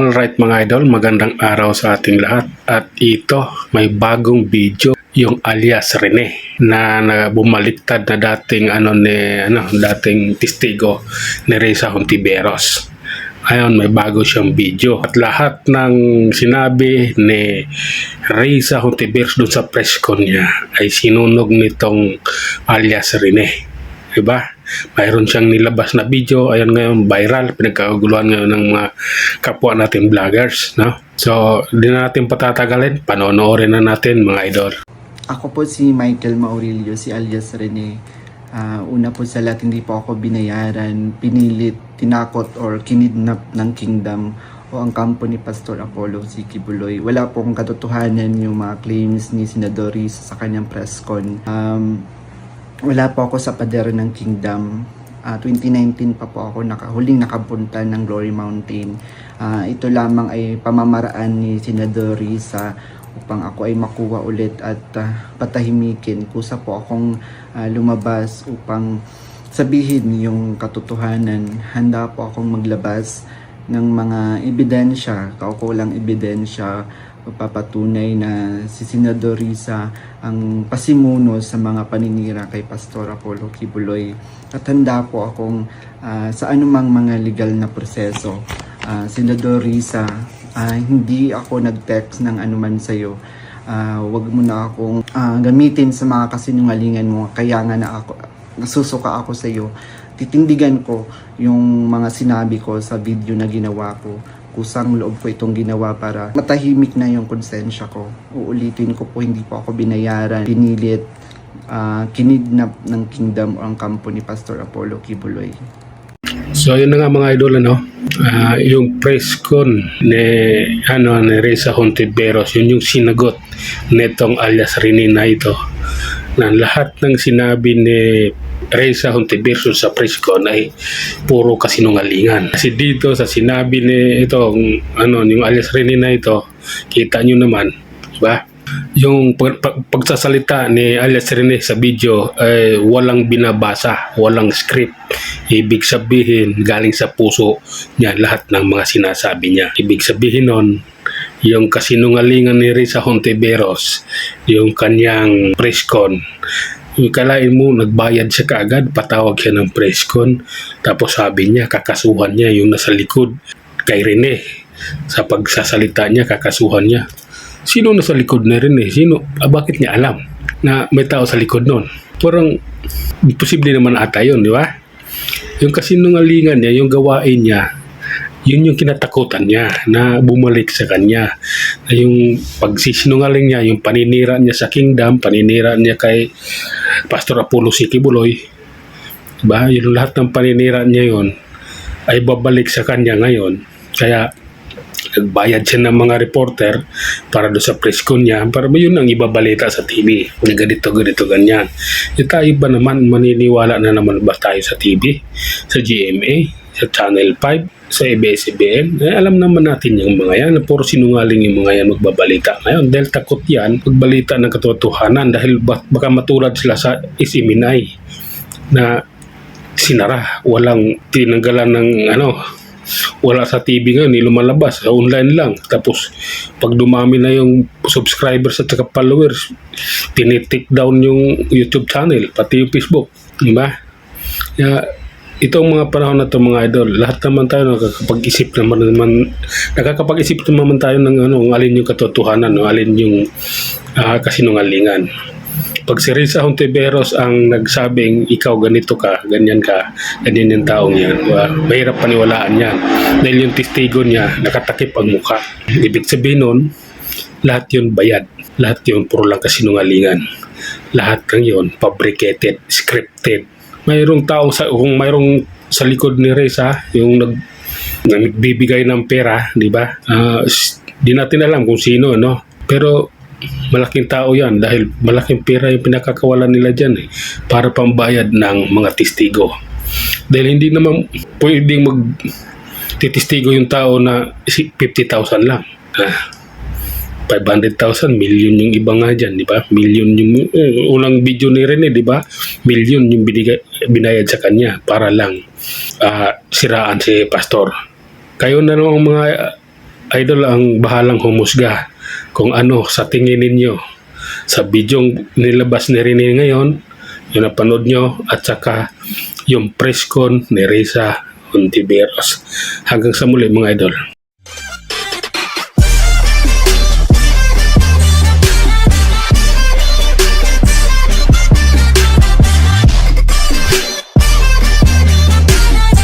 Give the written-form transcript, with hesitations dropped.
Alright mga idol, magandang araw sa ating lahat. At ito, may bagong video, yung alias Rene na bumaliktad na dating testigo ni Reza Hontiveros. Ngayon may bago siyang video at lahat ng sinabi ni Reza Hontiveros doon sa press con niya ay sinunog nitong alias Rene. Diba? Mayroon siyang nilabas na video, ayan ngayon viral, pinagkaguluhan ngayon ng mga kapwa natin vloggers, no? So, di na natin patatagalin, panonoorin na natin mga idol. Ako po si Michael Maurilio, si alias Rene. Una po sa lahat, hindi po ako binayaran, pinilit, tinakot or kinidnap ng kingdom o ang kampo ni Pastor Apollo C. Quiboloy. Wala po akong katotohanan yung mga claims ni Senador Riza sa kanyang press con. Wala po ako sa pader ng kingdom. 2019 pa po ako huling nakapunta ng Glory Mountain. Ito lamang ay pamamaraan ni Senador Riza upang ako ay makuha ulit at patahimikin. Kusa po akong lumabas upang sabihin yung katotohanan. Handa po akong maglabas ng mga ebidensya, kaukulang ebidensya, papatunay na si Senador Riza ang pasimuno sa mga paninira kay Pastor Apollo Quiboloy. At handa po akong sa anumang mga legal na proseso. Senador Riza, hindi ako nag-text ng anuman sa'yo. Wag mo na akong gamitin sa mga kasinungalingan mo. Kaya nga nasusuka ako sa'yo. Titindigan ko yung mga sinabi ko sa video na ginawa ko. Kusang loob ko itong ginawa para matahimik na yung konsensya ko. Uulitin ko po, hindi po ako binayaran, pinilit, kinidnap ng kingdom o ang kampo ni Pastor Apollo Quiboloy. So yun na nga mga idol, yung press con ni Reza Hontiveros, yun yung sinagot nitong alias Rene na ito, na lahat ng sinabi ni Reza Hontiveros sa press con ay puro kasinungalingan. Kasi dito sa sinabi ni yung alias Rene na ito, kita nyo naman, diba? Yung pagsasalita ni alias Rene sa video ay walang binabasa, walang script. Ibig sabihin, galing sa puso niya lahat ng mga sinasabi niya. Ibig sabihin nun, yung kasinungalingan ni Reza Hontiveros, yung kanyang press con, kalain mo, nagbayad siya kaagad, patawag siya ng press con, tapos sabi niya, kakasuhan niya yung nasa likod kay Rene. Sa pagsasalita niya, kakasuhan niya. Sino nasa likod na Rene? Sino? Bakit niya alam na may tao sa likod nun? Parang imposible naman ata yun, di ba? Yung kasinungalingan niya, yung gawain niya, yun yung kinatakutan niya na bumalik sa kanya. Yung pagsisinungaling niya, yung paninira niya sa kingdom, paninira niya kay Pastor Apollo C. Quiboloy, diba? Yung lahat ng paninira niya yun ay babalik sa kanya ngayon. Kaya nagbayad siya ng mga reporter para doon sa press con niya, para yun ang ibabalita sa TV na ganito, ganyan. E tayo ba naman, maniniwala na naman ba tayo sa TV, sa GMA, sa Channel 5, sa ABS-CBN? Alam naman natin yung mga yan, puro sinungaling yung mga yan magbabalita. Ngayon, dahil takot yan, magbalita ng katotohanan dahil baka matulad sila sa Isiminay na sinara, walang tinanggalan ng wala sa TV nga, lumalabas, sa online lang. Tapos, pag dumami na yung subscribers at saka followers, tinitik down yung YouTube channel, pati yung Facebook. Diba? Kaya, itong mga panahon na ito mga idol, lahat naman tayo nakakapag-isip naman tayo ng alin yung katotohanan, alin yung kasinungalingan. Pag si Reza Hontiveros ang nagsabing ikaw ganito ka, ganyan yung taong yan, mahirap paniwalaan yan. Dahil yung testigo niya, nakatakip ang mukha. Ibig sabihin nun, lahat yun bayad. Lahat yun puro lang kasinungalingan. Lahat ng yun, fabricated, scripted. Mayroong taong, kung mayroong sa likod ni Reza, yung nagbibigay ng pera, di ba? Di natin alam kung sino, no? Pero malaking tao yan dahil malaking pera yung pinakakawalan nila dyan para pambayad ng mga testigo. Dahil hindi naman pwedeng magtitistigo yung tao na 50,000 lang. 500,000, million yung iba nga dyan, di ba? Million yung unang video ni Rene, di ba? Million yung binayad sa kanya para lang siraan si Pastor. Kayo na naman mga idol ang bahalang humusga kung ano sa tingin ninyo sa bidyong nilabas ni Rene ngayon, yung napanood nyo, at saka yung press con ni Risa Hontiveros. Hanggang sa muli mga idol.